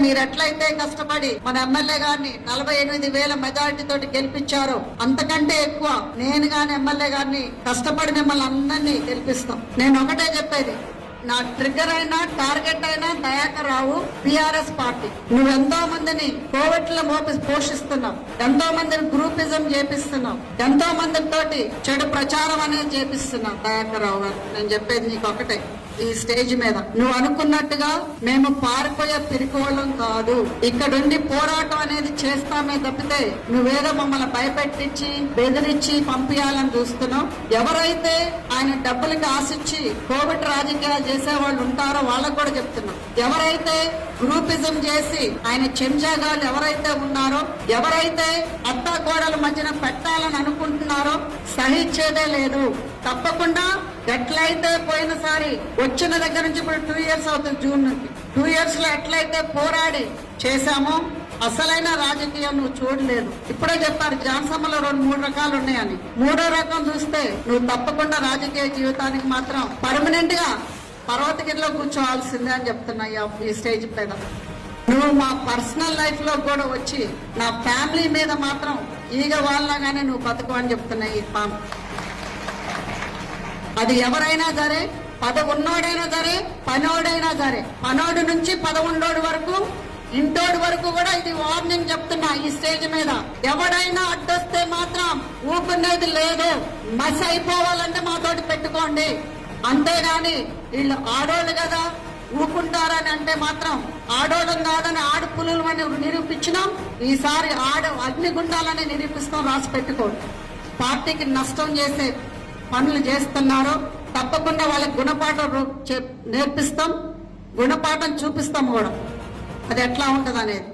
మీరు ఎట్లయితే కష్టపడి మన ఎమ్మెల్యే గారిని 48,000 మెజారిటీ తోటి గెలిపించారో అంతకంటే ఎక్కువ నేను గాని ఎమ్మెల్యే గారిని కష్టపడి మిమ్మల్ని అందరినీ గెలిపిస్తాం. నేను ఒకటే చెప్పేది, నా ట్రిగ్గర్ అయినా టార్గెట్ అయినా దయాకర్ రావు, బీఆర్ఎస్ పార్టీ. నువ్వు ఎంతో మందిని కోవిడ్ లో పోషిస్తున్నావు, ఎంతో మందిని గ్రూపిజం చేపిస్తున్నావు, ఎంతో మంది తోటి చెడు ప్రచారం అనేది చేపిస్తున్నావు. దయాకర్ రావు గారు, నేను చెప్పేది నీకు ఒకటే, ఈ స్టేజ్ మీద నువ్వు అనుకున్నట్టుగా మేము పారిపోయే పిరికోళ్ళం కాదు. ఇక్కడుండి పోరాటం అనేది చేస్తామే తప్పితే నువ్వేదో మమ్మల్ని భయపెట్టించి బెదిరించి పంపించాలని చూస్తున్నావు. ఎవరైతే ఆయన డబ్బులకి ఆశించి కోవిడ్ రాజకీయాలు చేసేవాళ్ళు ఉంటారో వాళ్ళకు కూడా చెప్తున్నాం, ఎవరైతే గ్రూపిజం చేసి ఆయన చెంచాగాళ్ళు ఎవరైతే ఉన్నారో, ఎవరైతే అత్తాకోడల మధ్యన పెట్టాలని అనుకుంటున్నారో సహించేదే లేదు. తప్పకుండా ఎట్లయితే పోయినసారి వచ్చిన దగ్గర నుంచి ఇప్పుడు 2 years అవుతుంది, జూన్ నుంచి 2 years లో ఎట్లయితే పోరాడి చేశామో అసలైన రాజకీయం నువ్వు చూడలేదు. ఇప్పుడే చెప్పారు జాన్సమ్మలో 2-3 రకాలు ఉన్నాయని. 3వ రకం చూస్తే నువ్వు తప్పకుండా రాజకీయ జీవితానికి మాత్రం పర్మనెంట్ గా పర్వతగిరిలో కూర్చోవాల్సిందే అని చెప్తున్నా ఈ స్టేజ్ మీద. నువ్వు మా పర్సనల్ లైఫ్ లో కూడా వచ్చి నా ఫ్యామిలీ మీద మాత్రం ఈగ వాళ్ళగానే నువ్వు బతుకు అని చెప్తున్నా. ఈ పాము అది ఎవరైనా సరే, ఉన్నోడైనా సరే, పనోడైనా సరే, పనోడు నుంచి 11 వరకు, ఇంటోడి వరకు కూడా ఇది వార్నింగ్ చెప్తున్నా. ఈ స్టేజ్ మీద ఎవడైనా అడ్డొస్తే మాత్రం ఊపుకునేది లేదు. మస్ అయిపోవాలంటే మాతోటి పెట్టుకోండి, అంతేగాని వీళ్ళు ఆడోళ్ళు కదా ఊపుకుంటారని అంటే మాత్రం ఆడోళ్ళం కాదని ఆడు పులులు అని నిరూపించినాం. ఈసారి అగ్నిగుండాలని నిరూపిస్తాం. రాసి పెట్టుకోండి. పార్టీకి నష్టం చేసే పనులు చేస్తున్నారో తప్పకుండా వాళ్ళకి గుణపాఠం నేర్పిస్తాం, గుణపాఠం చూపిస్తాం కూడా, అది ఎట్లా ఉంటది అనేది.